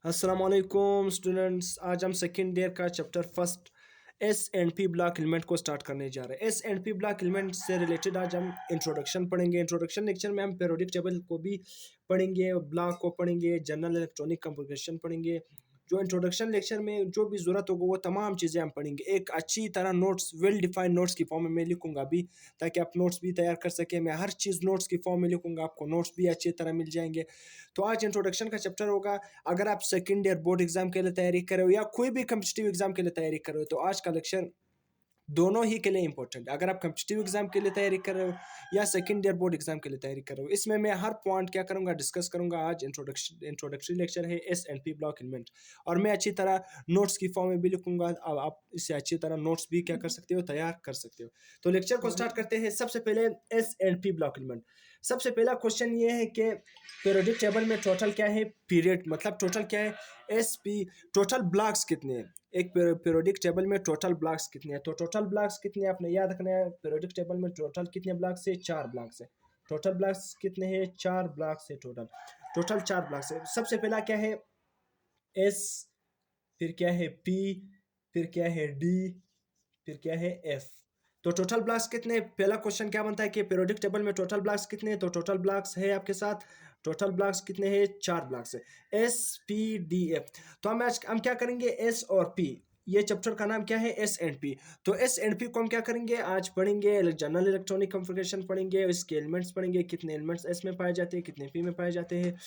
अस्सलामुअलैकुम स्टूडेंट्स। आज हम सेकेंड ईयर का chapter first S and P block element को स्टार्ट करने जा रहे हैं। S and P block element से रिलेटेड आज हम इंट्रोडक्शन पढ़ेंगे। इंट्रोडक्शन लेक्चर में हम पीरियोडिक टेबल को भी पढ़ेंगे, ब्लॉक को पढ़ेंगे, जनरल इलेक्ट्रॉनिक कंफिगरेशन पढ़ेंगे। जो इंट्रोडक्शन लेक्चर में जो भी ज़रूरत होगा वो तमाम चीज़ें हम पढ़ेंगे। एक अच्छी तरह नोट्स, वेल डिफाइंड नोट्स की फॉर्म में मैं लिखूंगा अभी, ताकि आप नोट्स भी तैयार कर सकें। मैं हर चीज़ नोट्स की फॉर्म में लिखूंगा, आपको नोट्स भी अच्छी तरह मिल जाएंगे। तो आज इंट्रोडक्शन का चैप्टर होगा। अगर आप सेकेंड ईयर बोर्ड एग्जाम के लिए तैयारी कर रहे हो या कोई भी कम्पिटिटिव एग्जाम के लिए तैयारी कर रहे हो, तो आज का लेक्चर दोनों ही के लिए इंपॉर्टेंट। अगर आप कम्पिटिटिव एग्जाम के लिए तैयारी कर रहे हो या सेकंड ईयर बोर्ड एग्जाम के लिए तैयारी कर रहे हो, इसमें मैं हर पॉइंट क्या करूंगा, डिस्कस करूंगा। आज इंट्रोडक्टरी लेक्चर है S and P block element, और मैं अच्छी तरह नोट्स की फॉर्म में भी लिखूंगा। अब आप इससे अच्छी तरह नोट्स भी क्या कर सकते हो, तैयार कर सकते हो। तो लेक्चर को स्टार्ट करते हैं। सबसे पहले S and P block element. सबसे पहला क्वेश्चन ये है कि पीरियोडिक टेबल में टोटल क्या है, पीरियड मतलब टोटल क्या है, एस पी, टोटल ब्लॉक्स कितने हैं। एक पीरियोडिक टेबल में टोटल ब्लॉक्स कितने हैं, तो टोटल ब्लॉक्स कितने आपने याद रखना है। पीरियोडिक टेबल में टोटल कितने ब्लॉक्स है, 4 ब्लॉक्स है। टोटल ब्लॉक्स कितने हैं, 4 ब्लॉक्स है। टोटल 4 ब्लॉक्स है। सबसे पहला क्या है, एस, फिर क्या है पी, फिर क्या है डी, फिर क्या है एफ। तो टोटल ब्लॉक्स कितने, पहला क्वेश्चन क्या बनता है कि पीरियोडिक टेबल में टोटल ब्लॉक्स कितने हैं। तो टोटल ब्लॉक्स है आपके साथ, टोटल ब्लॉक्स कितने हैं, 4 ब्लॉक्स है, एस पी डी एफ। तो हम क्या करेंगे, एस और पी, ये चैप्टर का नाम क्या है, एस एंड पी। तो एस एंड पी को हम क्या करेंगे, आज पढ़ेंगे जनरल इलेक्ट्रॉनिक कॉन्फ़िगरेशन पढ़ेंगे, इसके एलिमेंट्स पढ़ेंगे, कितने एलिमेंट्स एस में पाए जाते हैं, कितने पी में पाए जाते हैं,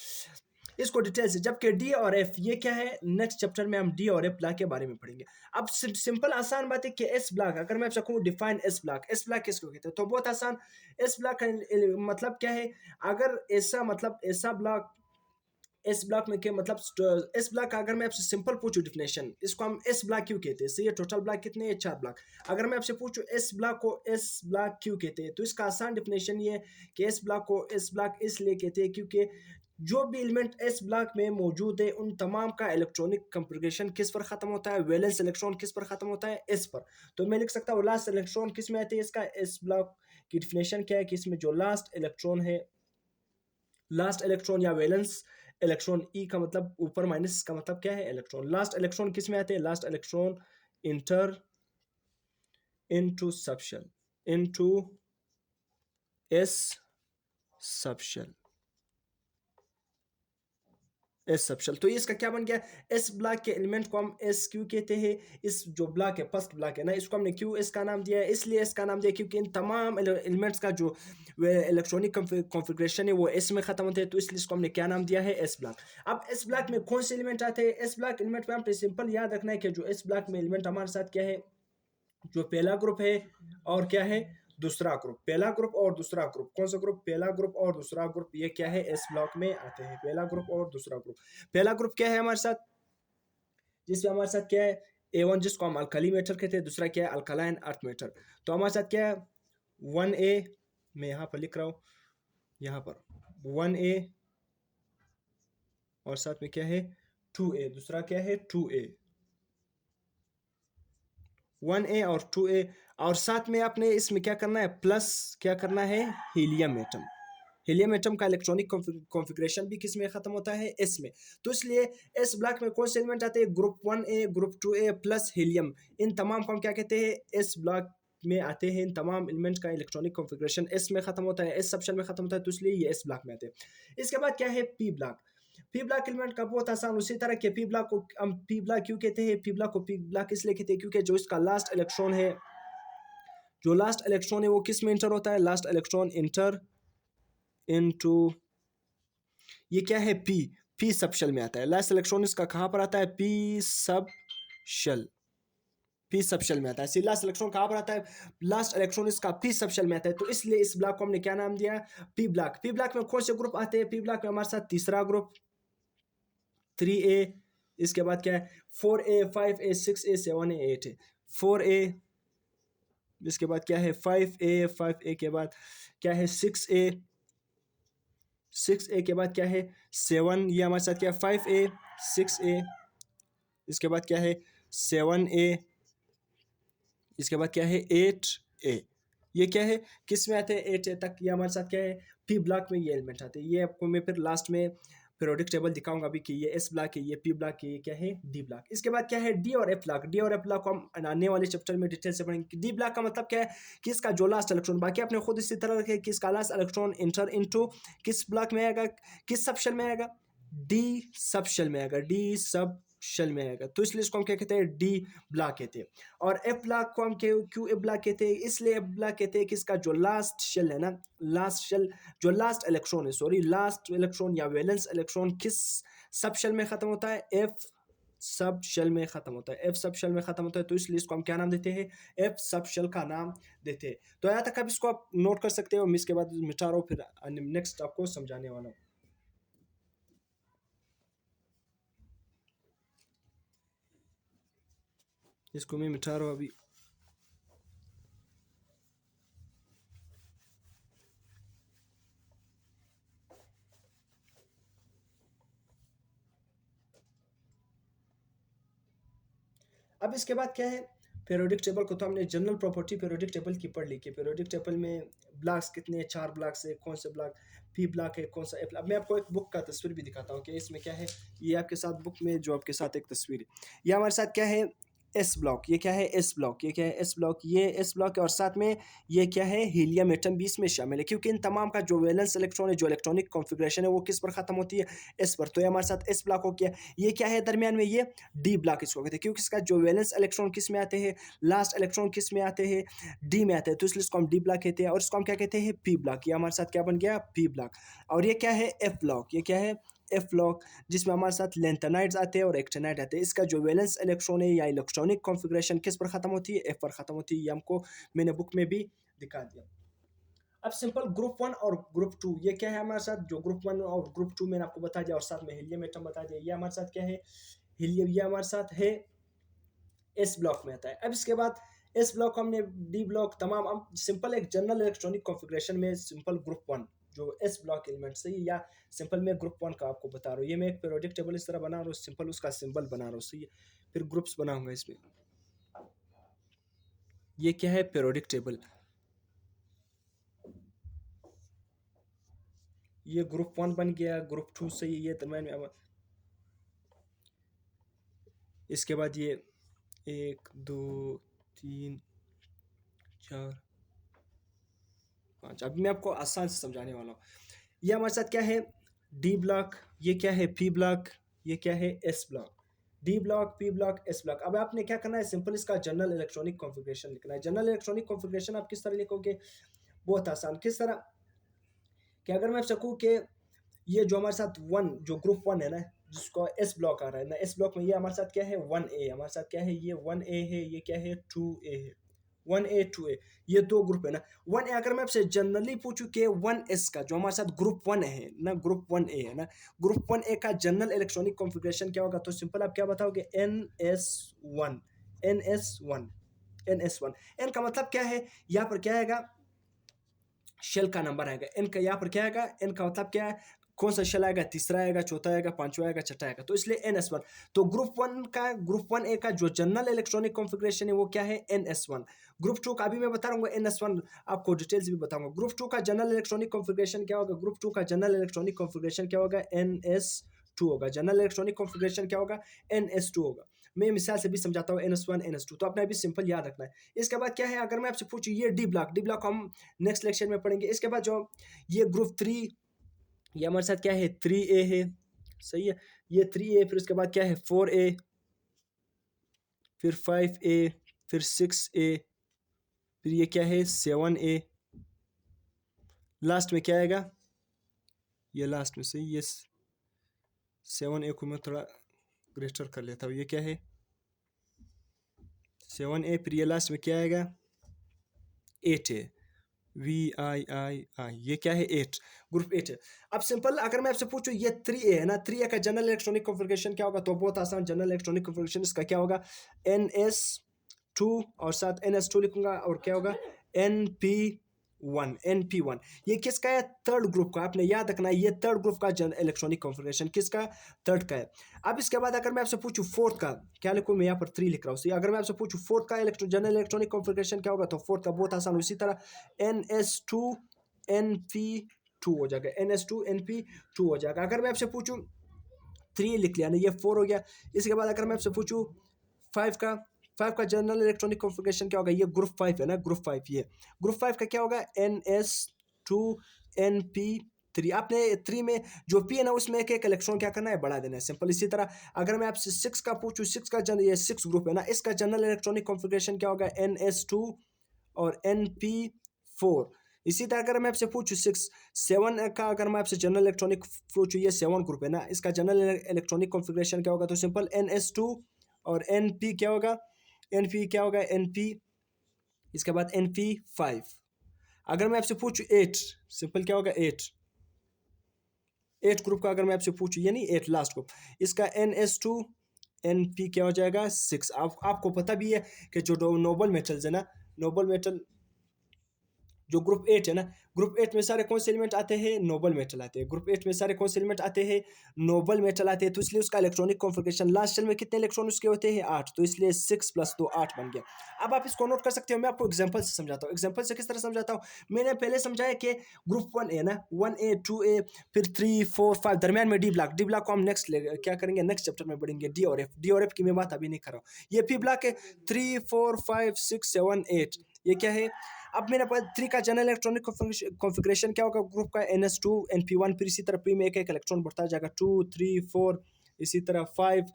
इसको डिटेल से। जबकि डी और एफ ये क्या है, नेक्स्ट चैप्टर में हम डी और एफ ब्लॉक के बारे में पढ़ेंगे। अब सिंपल आसान बात है कि एस ब्लॉक, अगर मैं आपसे कहूँ डिफाइन एस ब्लॉक किसको कहते हैं, तो बहुत आसान। एस ब्लॉक का मतलब क्या है, अगर ऐसा मतलब ऐसा ब्लॉक, एस ब्लॉक में क्या मतलब, एस ब्लॉक का अगर मैं आपसे सिंपल पूछूं डिफिनेशन, इसको हम एस ब्लॉक क्यों कहते हैं, ये टोटल ब्लॉक कितने हैं, 4 ब्लॉक। अगर मैं आपसे पूछूं एस ब्लॉक को एस ब्लॉक क्यों कहते हैं, तो इसका आसान डिफिनेशन ये है कि एस ब्लॉक को एस ब्लॉक इसलिए कहते हैं क्योंकि जो भी एलिमेंट एस ब्लॉक में मौजूद है उन तमाम का इलेक्ट्रॉनिक कंफिगरेशन किस पर खत्म होता है, वैलेंस इलेक्ट्रॉन किस पर खत्म होता है, एस पर। तो मैं लिख सकता हूँ लास्ट इलेक्ट्रॉन किस में आते हैं, इसका एस ब्लॉक की डिफिनेशन क्या है कि इसमें जो लास्ट इलेक्ट्रॉन है, लास्ट इलेक्ट्रॉन या वैलेंस इलेक्ट्रॉन, ई का मतलब ऊपर, माइनस का मतलब क्या है, इलेक्ट्रॉन। लास्ट इलेक्ट्रॉन किस में आते हैं, last electron inter into subshell, into S subshell, S subshell. तो इसका क्या बन गया, एस ब्लॉक के एलिमेंट को हम एस क्यू कहते हैं। इस जो ब्लॉक है, फर्स्ट ब्लॉक है ना, इसको हमने क्यू एस का नाम दिया है। इसलिए इसका नाम दिया क्योंकि इन तमाम एलिमेंट्स का जो इलेक्ट्रॉनिक कॉन्फ़िगरेशन है वो एस में खत्म होते हैं, तो इसलिए इसको हमने क्या नाम दिया है, एस ब्लॉक। अब एस ब्लॉक में कौन से एलिमेंट आते हैं, एस ब्लॉक एलिमेंट में हमें सिंपल याद रखना है कि जो एस ब्लॉक में एलिमेंट हमारे साथ क्या है, जो पहला ग्रुप है और क्या है, दूसरा ग्रुप। पहला ग्रुप और दूसरा ग्रुप, कौन सा ग्रुप, पहला ग्रुप और दूसरा ग्रुप, ये क्या है, एस ब्लॉक में आते हैं। पहला ग्रुप और दूसरा ग्रुप, पहला ग्रुप क्या है हमारे साथ, जिसमें हमारे साथ क्या है, A1 जिसको हम अल्कली मेटर कहते हैं, दूसरा क्या है, अल्कलाइन अर्थ मेटर। तो हमारे साथ क्या है, 1A, मैं यहाँ पर लिख रहा हूँ, यहाँ पर 1A, और साथ में क्या है 2A, दूसरा क्या है 2A, 1A और 2A। और साथ में आपने इसमें क्या करना है, प्लस क्या करना है, हीलियम एटम। हीलियम एटम का इलेक्ट्रॉनिक कॉन्फ़िगरेशन भी किस में खत्म होता है, एस में। तो इसलिए एस ब्लॉक में कौन से एलिमेंट आते हैं, group 1A, group 2A plus helium, इन तमाम को हम क्या कहते हैं, एस ब्लॉक में आते हैं। इन तमाम एलिमेंट का इलेक्ट्रॉनिक कॉन्फ़िगरेशन एस में खत्म होता है, एस सबशेल में खत्म होता है, तो इसलिए ये एस ब्लॉक में आते हैं। इसके बाद क्या है, P block. P block element का बहुत आसान, उसी तरह के पी ब्लॉक को हम पी ब्लॉक क्यों कहते हैं, पी ब्लॉक को पी ब्लॉक इसलिए कहते हैं क्योंकि जो इसका लास्ट इलेक्ट्रॉन है, जो लास्ट इलेक्ट्रॉन है वो किस में इंटर होता है, लास्ट इलेक्ट्रॉन इंटर इनटू, ये क्या है, पी, पी सब शेल में आता है। लास्ट इलेक्ट्रॉन इसका कहां पर आता है, पी सब शेल, पी सब शेल में आता है। लास्ट इलेक्ट्रॉन कहां पर आता है, लास्ट इलेक्ट्रॉन इसका पी सब शेल में आता है, तो इसलिए इस ब्लॉक को हमने क्या नाम दिया, पी ब्लॉक। पी ब्लॉक में कौन से ग्रुप आते हैं, पी ब्लॉक में हमारे साथ तीसरा ग्रुप 3A, इसके बाद क्या है 4A, 5A, 6A, 7A, 8A, 4A, इसके बाद क्या है 5A, 5A के बाद क्या है 6A, 6A के बाद क्या है 7, ये हमारे साथ क्या है 5A, 6A, इसके बाद क्या है 7A, इसके बाद क्या है 8A। ये क्या है, किस में आते हैं, 8A तक। ये हमारे साथ क्या है, पी ब्लॉक में ये एलिमेंट आते हैं। ये आपको मैं फिर लास्ट में पीरियोडिक टेबल दिखाऊंगा अभी कि ये एस ब्लॉक है, ये पी ब्लॉक है, ये क्या है डी ब्लॉक। इसके बाद क्या है डी और एफ ब्लॉक। डी और एफ ब्लॉक को हम आने वाले चैप्टर में डिटेल से पढ़ेंगे। डी ब्लॉक का मतलब क्या है कि इसका जो लास्ट इलेक्ट्रॉन, बाकी आपने खुद इसी तरह रखे कि इसका लास्ट इलेक्ट्रॉन इंटर इनटू किस ब्लॉक में आएगा, किस सब शेल में आएगा, डी सब शेल में आएगा, डी सब शेल में आएगा। तो इसलिए इसको हम क्या कहते हैं डी ब्लॉक कहते हैं। और एफ ब्लॉक को हम क्यों एफ ब्लॉक कहते हैं, इसलिए एफ ब्लॉक कहते हैं कि इसका जो लास्ट शेल है ना, लास्ट शेल जो लास्ट इलेक्ट्रॉन है, सॉरी लास्ट इलेक्ट्रॉन या वैलेंस इलेक्ट्रॉन किस सब शेल में खत्म होता है, एफ सब शेल में खत्म होता है, एफ सब शेल में खत्म होता है। तो इसलिए इसको हम क्या नाम देते हैं, एफ सब शेल का नाम देते हैं। तो यहाँ तक आप इसको आप नोट कर सकते हो। मैं इसके बाद मिटा रहा हूँ, फिर नेक्स्ट आपको समझाने वाला हूँ। इसको मैं मिटा रहा हूँ अभी। अब इसके बाद क्या है, पीरियोडिक टेबल को तो हमने जनरल प्रॉपर्टी पीरियोडिक टेबल की पढ़ ली कि पीरियोडिक टेबल में ब्लॉक्स कितने हैं, 4 ब्लॉक्स है, कौन से ब्लॉक पी ब्लॉक है, कौन सा एफ। अब मैं आपको एक बुक का तस्वीर भी दिखाता हूँ कि इसमें क्या है। ये आपके साथ बुक में जो आपके साथ एक तस्वीर है, ये हमारे साथ क्या है एस ब्लॉक, ये क्या है एस ब्लॉक, ये क्या है एस ब्लॉक, ये एस ब्लॉक है। और साथ में ये क्या है हीलियम एटम भी इसमें शामिल है, क्योंकि इन तमाम का जो वैलेंस इलेक्ट्रॉन है, जो इलेक्ट्रॉनिक कॉन्फ़िगरेशन है, वो किस पर खत्म होती है, एस पर। तो ये हमारे साथ एस ब्लॉक हो गया। ये क्या है दरमियान में, ये डी ब्लॉक इसको कहते हैं, क्योंकि इसका जो वैलेंस इलेक्ट्रॉन किस में आते हैं, लास्ट इलेक्ट्रॉन किस में आते हैं, डी में आते हैं। तो इसलिए इसको हम डी ब्लॉक कहते हैं। और इसको हम क्या कहते हैं पी ब्लॉक। ये हमारे साथ क्या बन गया पी ब्लॉक। और ये क्या है एफ ब्लॉक, ये क्या है एफ ब्लॉक, जिसमें हमारे साथ लेंथेनाइड्स आते हैं और एक्टिनाइड आते हैं। इसका जो वैलेंस इलेक्ट्रॉन है या इलेक्ट्रॉनिक कॉन्फ़िगरेशन किस पर खत्म होती है, एफ पर खत्म होती है। ये हमको मैंने बुक में भी दिखा दिया। अब सिंपल ग्रुप 1 और ग्रुप 2, ये क्या है हमारे साथ, जो ग्रुप 1 और ग्रुप 2 मैंने आपको बता दिया, और साथ में हीलियम एटम बता दिया। ये हमारे साथ क्या है हीलियम, ये हमारे साथ है एस ब्लॉक में आता है। अब इसके बाद एस ब्लॉक हमने डी ब्लॉक तमाम, हम सिंपल एक जनरल इलेक्ट्रॉनिक कॉन्फ़िगरेशन में सिंपल ग्रुप 1 जो एस ब्लॉक एलिमेंट सही, या सिंपल मैं ग्रुप 1 का आपको बता रहा हूँ। ये मैं एक पीरियोडिक टेबल इस तरह बना रहा हूँ, सिंपल उसका सिंबल बना रहा हूँ सही। फिर ग्रुप्स बनाऊंगा इसमें। ये क्या है पीरियोडिक टेबल, ये ग्रुप 1 बन गया, ग्रुप 2 सही, ये दरम्यान में। इसके बाद ये 1 2 3 4 5। अभी मैं आपको आसान से समझाने वाला हूँ। ये हमारे साथ क्या है डी ब्लॉक, ये क्या है पी ब्लॉक, ये क्या है S block. D block, P block, S block. अब आपने क्या करना है, सिंपल इसका जनरल इलेक्ट्रॉनिक कॉन्फ़िगरेशन लिखना है। जनरल इलेक्ट्रॉनिक कॉन्फ़िगरेशन आप किस तरह लिखोगे, बहुत आसान। किस तरह कि अगर मैं सकूँ कि ये जो हमारे साथ 1 जो ग्रुप 1 है ना, जिसको एस ब्लॉक आ रहा है ना, एस ब्लॉक में ये हमारे साथ क्या है 1A, हमारे साथ क्या है ये 1A है, ये क्या है 2A है, 1A 2A, ये 2 ग्रुप है ना। 1A अगर मैं आपसे जनरली पूछूं कि 1S का जो हमारे साथ ग्रुप 1 है ना, ग्रुप 1A है ना, ग्रुप 1A का जनरल इलेक्ट्रॉनिक कॉन्फ़िगरेशन क्या होगा, तो सिंपल आप क्या बताओगे NS1, NS1, NS1। N का मतलब क्या है, यहाँ पर क्या आएगा शेल का नंबर आएगा। एन का यहाँ पर क्या आएगा, एन का मतलब क्या है, कौन सा शेल आएगा, तीसरा आएगा, चौथा आएगा, पांचवा आएगा, छठा आएगा। तो इसलिए NS1। तो ग्रुप 1A का जो जनरल इलेक्ट्रॉनिक कॉन्फ़िगरेशन है वो क्या है NS1। ग्रुप 2 का भी मैं बता रहा हूँ NS1, आपको डिटेल्स भी बताऊंगा। ग्रुप 2 का जनरल इलेक्ट्रॉनिक कॉन्फ़िगरेशन क्या होगा, ग्रुप 2 का जनरल इलेक्ट्रॉनिक कॉन्फ़िगरेशन क्या होगा NS2 होगा। जनरल इलेक्ट्रॉनिक कॉन्फ़िगरेशन क्या होगा NS2 होगा। मैं मिसाल से भी समझाता हूँ NS1 NS2, तो आपने अभी सिंपल याद रखना है। इसके बाद क्या है, अगर मैं आपसे पूछूँ ये डी ब्लॉक, डी ब्लॉक हम नेक्स्ट लेक्चर में पढ़ेंगे। इसके बाद जो ये ग्रुप 3, ये हमारे साथ क्या है 3A है सही है, ये 3A। फिर उसके बाद क्या है 4A, फिर 5A, फिर 6A, फिर ये क्या है 7A, लास्ट में क्या आएगा, ये लास्ट में सही, ये 7A को मैं थोड़ा ग्रेटर कर लेता हूँ। ये क्या है 7A, फिर ये लास्ट में क्या आएगा 8A, VIII, ये क्या है 8, ग्रुप 8 है। अब सिंपल अगर मैं आपसे पूछूं ये 3A है ना, 3A का जनरल इलेक्ट्रॉनिक कॉन्फ़िगरेशन क्या होगा, तो बहुत आसान, जनरल इलेक्ट्रॉनिक कॉन्फ़िगरेशन इसका क्या होगा NS2, और साथ NS2 लिखूंगा, और क्या होगा NP1। ये किसका है, थर्ड ग्रुप का। आपने याद रखना है ये थर्ड ग्रुप का इलेक्ट्रॉनिक कॉन्फ़िगरेशन किसका, थर्ड का है। अब इसके बाद अगर मैं आपसे पूछूं फोर्थ का क्या लिखूं, मैं यहाँ पर 3 लिख रहा हूँ। अगर मैं आपसे पूछूं फोर्थ का जनरल इलेक्ट्रॉनिक कॉन्फ़िगरेशन क्या होगा, तो फोर्थ का बहुत आसान उसी तरह NS2 NP2 2 हो जाएगा, NS2 NP2 हो जाएगा। अगर मैं आपसे पूछूं 3 लिख लिया ना, ये 4 हो गया। इसके बाद अगर मैं आपसे पूछूं 5 का, 5 का जनरल इलेक्ट्रॉनिक कॉन्फ़िगरेशन क्या होगा, ये ग्रुप 5 है ना, ग्रुप 5 ये ग्रुप 5 का क्या होगा, NS2NP3। आपने 3 में जो P है ना उसमें एक एक इलेक्ट्रॉन क्या करना है, बढ़ा देना है, सिंपल। इसी तरह अगर मैं आपसे 6 का पूछूं, 6 का ये 6 ग्रुप है ना, इसका जनरल इलेक्ट्रॉनिक कॉन्फ़िगरेशन क्या होगा, NS2 और NP4। इसी तरह अगर मैं आपसे पूछूं 6 7 का, अगर मैं आपसे जनरल इलेक्ट्रॉनिक पूछूं, ये 7 ग्रुप है ना, इसका जनरल इलेक्ट्रॉनिक कॉन्फ़िगरेशन क्या होगा, तो सिंपल NS2 और NP क्या होगा, NP क्या होगा, NP, इसके बाद NP5। अगर मैं आपसे पूछूं 8, सिंपल क्या होगा, 8 ग्रुप का अगर मैं आपसे पूछूं, ये नहीं 8 लास्ट ग्रुप, इसका NS2 NP क्या हो जाएगा, 6। आपको पता भी है कि जो नोबल मेटल्स है ना, नोबल मेटल जो ग्रुप 8 है ना, ग्रुप 8 में सारे कौन से एलिमेंट आते हैं, नोबल मेटल आते हैं। ग्रुप 8 में सारे कौन से एलिमेंट आते हैं, नोबल मेटल आते हैं। तो इसलिए उसका इलेक्ट्रॉनिक कॉन्फ़िगरेशन लास्ट शेल में कितने इलेक्ट्रॉन उसके होते हैं, 8। तो इसलिए 6 + 2 8 बन गया। अब आप इसको नोट कर सकते हो, मैं आपको एग्जांपल से समझाता हूँ। एग्जांपल से किस तरह समझाता हूँ, मैंने पहले समझाया कि ग्रुप 1 ए ना, 1A 2A फिर 3 4 5, दरमियान में डी ब्लॉक को हम नेक्स्ट क्या करेंगे, नेक्स्ट चैप्टर में बढ़ेंगे, डी और एफ की मैं बात अभी नहीं कर रहा हूँ। ये पी ब्लॉक है, 3 4 5 6 7 8, ये क्या है। अब मेरे पास 3 का जनरल इलेक्ट्रॉनिक कॉन्फ़िगरेशन क्या होगा, ग्रुप का NS2 NP1, फिर इसी तरह P में एक एक इलेक्ट्रॉन बढ़ता जाएगा, 2 3 4, इसी तरह 5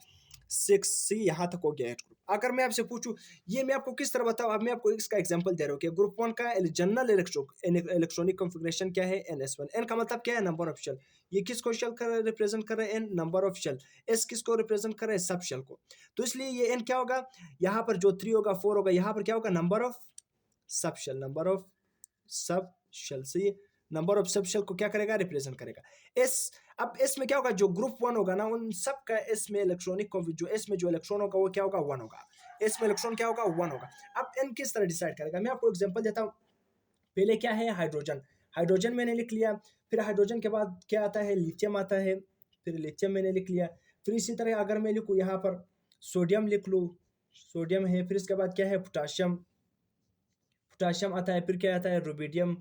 6 सी, यहाँ तक हो गया 8 ग्रुप। अगर मैं आपसे पूछूं, ये मैं आपको किस तरह बताऊं, अब मैं आपको इसका एग्जांपल दे रहा हूँ कि ग्रुप 1 का जनरल इलेक्ट्रॉनिक कॉन्फ़िगरेशन क्या है, NS1। N का मतलब क्या है, नंबर ऑफ शेल। ये किसको शेल कर रिप्रेजेंट कर रहे हैं, N number of shell. S किसको रिप्रेजेंट कर रहे हैं, सब शेल को। तो इसलिए ये N क्या होगा, यहाँ पर जो 3 होगा 4 होगा, यहाँ पर क्या होगा, number of sub shell, number of sub shell से ये नंबर ऑफ सब शेल को क्या करेगा, रिप्रेजेंट करेगा। एस, अब एस में क्या होगा, जो ग्रुप 1 होगा ना, उन सब का एस में इलेक्ट्रॉनिक जो एस में जो इलेक्ट्रॉन होगा वो क्या होगा, 1 होगा। एस में इलेक्ट्रॉन क्या होगा, 1 होगा। अब एन किस तरह डिसाइड करेगा, मैं आपको एग्जांपल देता हूँ। पहले क्या है, हाइड्रोजन। हाइड्रोजन मैंने लिख लिया, फिर हाइड्रोजन के बाद क्या आता है, लिथियम आता है, फिर लिथियम मैंने लिख लिया। फिर इसी तरह अगर मैं लिखूँ यहाँ पर सोडियम लिख लूँ, सोडियम है। फिर इसके बाद क्या है, पोटाशियम, पोटाशियम आता है। फिर क्या आता है, रुबिडियम।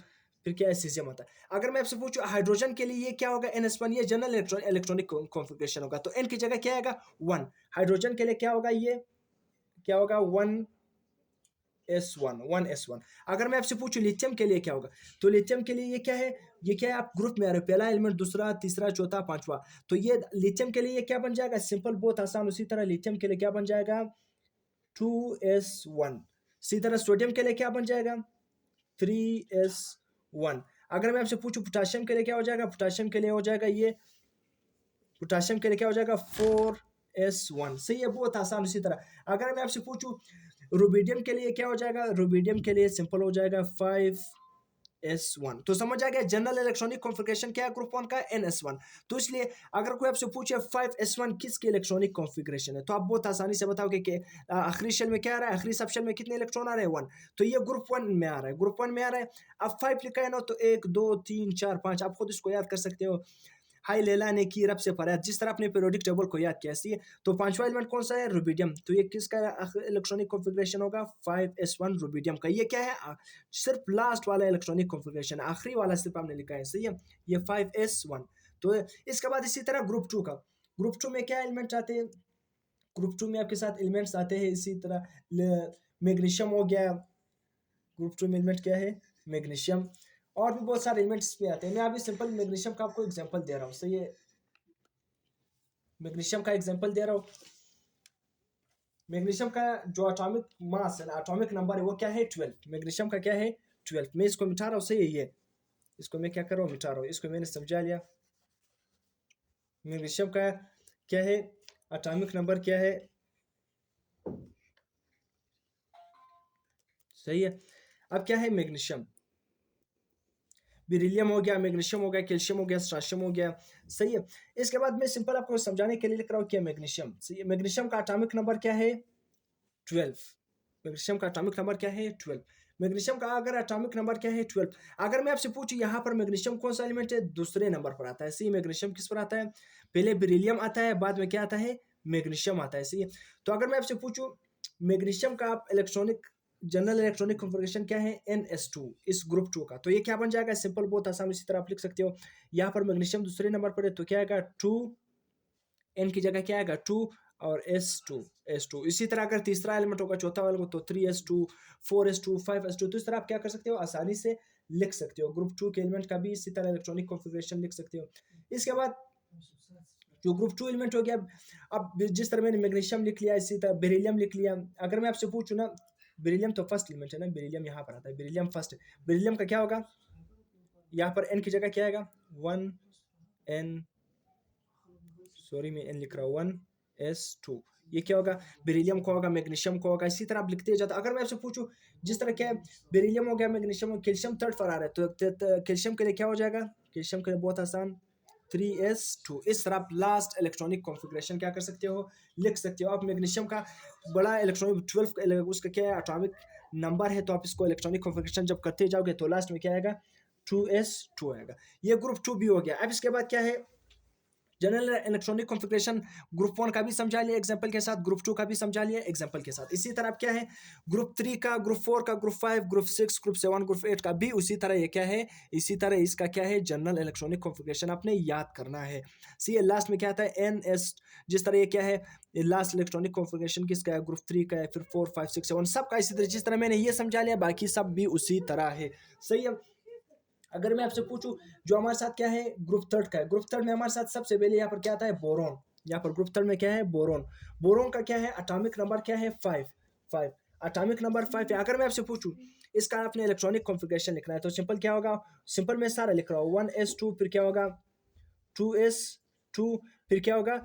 फिर क्या है, सीजियम आता है। अगर मैं आपसे पूछूं हाइड्रोजन के लिए ये क्या होगा, NS1, ये जनरल इलेक्ट्रॉनिक कॉन्फ़िगरेशन होगा, तो N की जगह क्या आएगा, 1। हाइड्रोजन के लिए क्या होगा, ये क्या होगा, 1s1। अगर मैं आपसे पूछूं लिथियम के लिए क्या होगा, तो लिथियम के लिए ये क्या है, ये क्या है, आप ग्रुप में आ रहे हो, पहला एलिमेंट, दूसरा, तीसरा, चौथा, पांचवा। तो ये लिथियम के लिए ये क्या बन जाएगा, सिंपल, बहुत आसान। उसी तरह लिथियम के लिए क्या बन जाएगा, 2s1। इसी तरह सोडियम के लिए क्या बन जाएगा, 3s1। अगर मैं आपसे पूछूं पोटाशियम के लिए क्या हो जाएगा, पोटाशियम के लिए हो जाएगा ये, पोटाशियम के लिए क्या हो जाएगा, 4s1। सही है, बहुत आसान। इसी तरह अगर मैं आपसे पूछूं रुबिडियम के लिए क्या हो जाएगा, रुबिडियम के लिए सिंपल हो जाएगा 5s1। तो समझ आ गया जनरल इलेक्ट्रॉनिक कॉन्फ़िगरेशन क्या है ग्रुप 1 का, NS1। तो इसलिए अगर कोई आपसे पूछे 5s1 किसकी इलेक्ट्रॉनिक कॉन्फ़िगरेशन है, तो आप बहुत आसानी से बताओगे कि आखिरी शेल में क्या आ रहा है, आखिरी सब शेल में कितने इलेक्ट्रॉन आ रहे हैं, 1। तो ये ग्रुप 1 में आ रहा है, ग्रुप 1 में आ रहा है। अब 5 लिखा है ना, तो 1 2 3 4 5, आप खुद इसको याद कर सकते हो। हाई लेला ने की रब से फरियाद, जिस तरह अपने पीरियोडिक टेबल को याद किया। सी, तो पांचवा एलिमेंट कौन सा है, रुबिडियम। तो ये किसका इलेक्ट्रॉनिक कॉन्फ़िगरेशन होगा, 5s1 रुबिडियम का। ये क्या है, सिर्फ लास्ट वाला इलेक्ट्रॉनिक कॉन्फ़िगरेशन, आखिरी वाला सिर्फ हमने लिखा है, सही है, ये 5s1। तो इसके बाद इसी तरह ग्रुप 2 का, ग्रुप 2 में क्या एलिमेंट्स आते हैं, ग्रुप 2 में आपके साथ एलिमेंट्स आते हैं इसी तरह, मैग्नीशियम हो गया, ग्रुप 2 में एलिमेंट क्या है, मैग्नीशियम। और भी बहुत सारे एलिमेंट्स पे आते हैं। मैं अभी सिंपल मैग्नीशियम का आपको एग्जांपल दे रहा हूँ, सही है, मैग्नीशियम का एग्जांपल दे रहा हूँ। मैग्नीशियम का जो एटॉमिक मास है, एटॉमिक नंबर है, वो क्या है, 12। मैग्नीशियम का क्या है, 12। मैं इसको मिटा रहा हूँ, सही है, ये इसको मैं क्या कर रहा हूँ, मिटा रहा हूँ। इसको मैंने समझा लिया। मैग्नीशियम का क्या है, एटॉमिक नंबर क्या है, सही है। अब क्या है, मैग्नीशियम, बेरिलियम हो गया, मैग्नीशियम हो गया, कैल्शियम हो गया, स्ट्राशियम हो गया, सही है। इसके बाद मैं सिंपल आपको समझाने के लिए लिख रहा हूँ क्या, मैग्नीशियम, सही है। मैग्नीशियम का एटॉमिक नंबर क्या है, 12। मैग्नीशियम का एटॉमिक नंबर क्या है, 12। मैग्नीशियम का अगर एटॉमिक नंबर क्या है, 12। अगर मैं आपसे पूछूं यहाँ पर मैग्नीशियम कौन सा एलिमेंट है, दूसरे नंबर पर आता है, सही। मैग्नीशियम किस पर आता है, पहले बेरिलियम आता है, बाद में क्या आता है, मैग्नीशियम आता है, सही है। तो अगर मैं आपसे पूछूं मैग्नीशियम का आप इलेक्ट्रॉनिक जनरल इलेक्ट्रॉनिक कॉन्फ़िगरेशन क्या है, NS2 इस ग्रुप 2 का। तो ये क्या बन जाएगा, सिंपल, बहुत आसान, इसी तरह आप लिख सकते हो। यहाँ पर मैग्नीशियम दूसरे नंबर पर है तो क्या आएगा 2, N की जगह क्या आएगा 2 और S2। इसी तरह अगर तीसरा एलिमेंट होगा चौथा वाला तो 3S2, 4S2, 5S2। तो इस तरह आप क्या कर सकते हो, आसानी से लिख सकते हो ग्रुप 2 के एलिमेंट का भी इसी तरह इलेक्ट्रॉनिक कॉन्फ़िगरेशन लिख सकते हो। इसके बाद जो ग्रुप 2 एलिमेंट हो गया, अब जिस तरह मैंने मैग्नीशियम लिख लिया इसी तरह बेरिलियम लिख लिया। अगर मैं आपसे पूछूं ना, बेरिलियम तो फर्स्ट एलिमेंट है ना, बेरिलियम यहाँ पर आता है, बेरिलियम फर्स्ट है। बेरिलियम का क्या होगा, यहाँ पर N की जगह क्या आएगा 1N, सॉरी मैं N लिख रहा हूँ 1S2। ये क्या होगा, बेरिलियम को होगा, मैग्नीशियम को होगा, इसी तरह आप लिखते जाते। अगर मैं आपसे पूछूं जिस तरह क्या है, बेरिलियम हो गया, मैग्नीशियम, कैल्शियम थर्ड पर आ रहा है तो कैल्शियम के लिए क्या हो जाएगा, कैल्शियम के लिए बहुत आसान 3S2। इस तरह आप लास्ट इलेक्ट्रॉनिक कॉन्फ़िगरेशन क्या कर सकते हो, लिख सकते हो। आप मैग्नीशियम का बड़ा इलेक्ट्रॉनिक 12 उसका क्या है एटॉमिक नंबर है, तो आप इसको इलेक्ट्रॉनिक कॉन्फ़िगरेशन जब करते जाओगे तो लास्ट में क्या आएगा 2S2 आएगा। ये ग्रुप 2 भी हो गया। अब इसके बाद क्या है, जनरल इलेक्ट्रॉनिक कॉन्फ़िगरेशन ग्रुप 1 का भी समझा लिया एग्जांपल के साथ, ग्रुप 2 का भी समझा लिया एग्जांपल के साथ। इसी तरह अब क्या है, ग्रुप 3 का, ग्रुप 4 का, ग्रुप 5, ग्रुप 6, ग्रुप 7, ग्रुप 8 का भी उसी तरह ये क्या है, इसी तरह इसका क्या है, जनरल इलेक्ट्रॉनिक कॉन्फ़िगरेशन आपने याद करना है। सी लास्ट में क्या आता है NS, जिस तरह ये क्या है, लास्ट इलेक्ट्रॉनिक कॉन्फ़िगरेशन किसका है, ग्रुप 3 का है, फिर 4, 5, 6, 7 सबका इसी तरह, जिस तरह मैंने ये समझा लिया बाकी सब भी उसी तरह है। सही है। अगर मैं आपसे पूछूं जो हमारे साथ क्या है ग्रुप थर्ड का है, ग्रुप थर्ड में हमारे साथ सबसे पहले यहाँ पर क्या आता है बोरोन। यहाँ पर ग्रुप थर्ड में क्या है बोरोन। बोरोन का क्या है एटॉमिक नंबर क्या है 5, एटॉमिक नंबर 5 है। अगर मैं आपसे पूछूं इसका आपने इलेक्ट्रॉनिक कॉन्फ़िगरेशन लिखना है तो सिंपल क्या होगा, सिंपल मैं सारा लिख रहा हूँ 1S2, फिर क्या होगा 2S2, फिर क्या होगा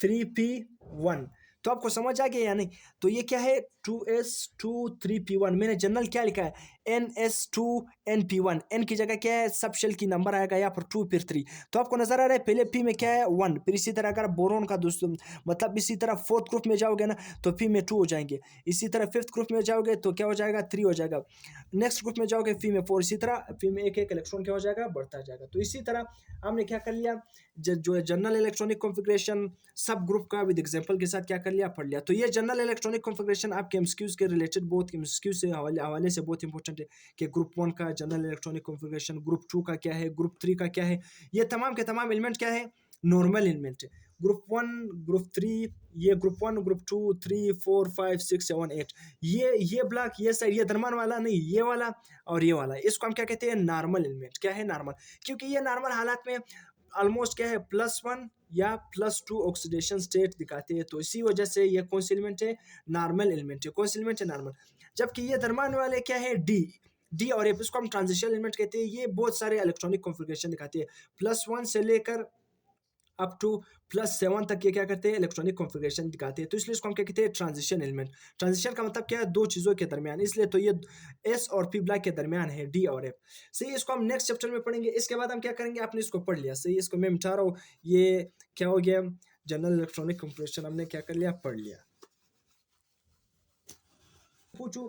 3P1। तो आपको समझ आ गया या नहीं, तो ये क्या है 2S2 3P1। मैंने जनरल क्या लिखा है NS2 NP1। N की जगह क्या है सब शेल की नंबर आएगा यहाँ पर 2 फिर 3। तो आपको नजर आ रहा है पहले P में क्या है 1, फिर इसी तरह अगर बोरोन का दोस्तों मतलब इसी तरह फोर्थ ग्रुप में जाओगे ना तो P में 2 हो जाएंगे, इसी तरह फिफ्थ ग्रुप में जाओगे तो क्या हो जाएगा 3 हो जाएगा, नेक्स्ट ग्रुप में जाओगे P में 4, इसी तरह P में एक एक इलेक्ट्रॉन क्या हो जाएगा बढ़ता जाएगा। तो इसी तरह हमने क्या कर लिया, जो है जनरल इलेक्ट्रॉनिक कॉन्फ़िगरेशन सब ग्रुप का विद एग्जांपल के साथ क्या कर लिया पढ़ लिया। तो ये जनरल इलेक्ट्रॉनिक कॉन्फ़िगरेशन आपके एमसीक्यूज के रिलेटेड, बहुत एमसीक्यू से हवाले से बहुत इंपॉर्टेंट है कि ग्रुप 1 का जनरल इलेक्ट्रॉनिक कॉन्फ़िगरेशन, ग्रुप 2 का क्या है, ग्रुप 3 का क्या है। ये तमाम के तमाम एलिमेंट क्या है नॉर्मल एलिमेंट है। ग्रुप 1, ग्रुप 3, ये ग्रुप 1, ग्रुप 2, 3, 4, 5, 6, 7, 8, ये ब्लॉक, ये साइड, ये दरमान वाला नहीं, ये वाला और ये वाला, इसको हम क्या कहते हैं नॉर्मल एलिमेंट। क्या है नॉर्मल, क्योंकि ये नॉर्मल हालात में ऑलमोस्ट क्या है +1 या +2 ऑक्सीडेशन स्टेट दिखाते हैं, तो इसी वजह से ये कौन सी एलिमेंट है नॉर्मल एलिमेंट है। कौन सी एलिमेंट है नॉर्मल। जबकि ये दरमान वाले क्या है डी और एफ, इसको हम ट्रांजिशन एलिमेंट कहते हैं। ये बहुत सारे इलेक्ट्रॉनिक कॉन्फ़िगरेशन दिखाते हैं, +1 से लेकर अप टू +7 तक ये क्या करते हैं इलेक्ट्रॉनिक कॉन्फ़िगरेशन दिखाते हैं। तो इसलिए इसको हम क्या कहते हैं ट्रांजिशन एलिमेंट। ट्रांजिशन का मतलब क्या है दो चीज़ों के दरमियान, इसलिए तो ये एस और पी ब्लॉक के दरमियान है डी और एफ। सही, इसको हम नेक्स्ट चैप्टर में पढ़ेंगे। इसके बाद हम क्या करेंगे, आपने इसको पढ़ लिया सही, इसको मैं मिटा रहा हूँ, ये क्या हो गया जनरल इलेक्ट्रॉनिक कॉन्फ़िगरेशन हमने क्या कर लिया पढ़ लिया। पूछू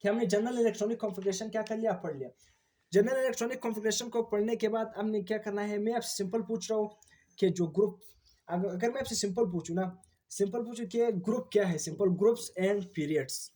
कि हमने जनरल इलेक्ट्रॉनिक कॉन्फ़िगरेशन क्या कर लिया पढ़ लिया। जनरल इलेक्ट्रॉनिक कॉन्फ़िगरेशन को पढ़ने के बाद हमने क्या करना है, मैं आपसे सिंपल पूछ रहा हूँ कि जो ग्रुप, अगर मैं आपसे सिंपल पूछूँ ना, सिंपल पूछूँ कि ग्रुप क्या है, सिंपल ग्रुप्स एंड पीरियड्स।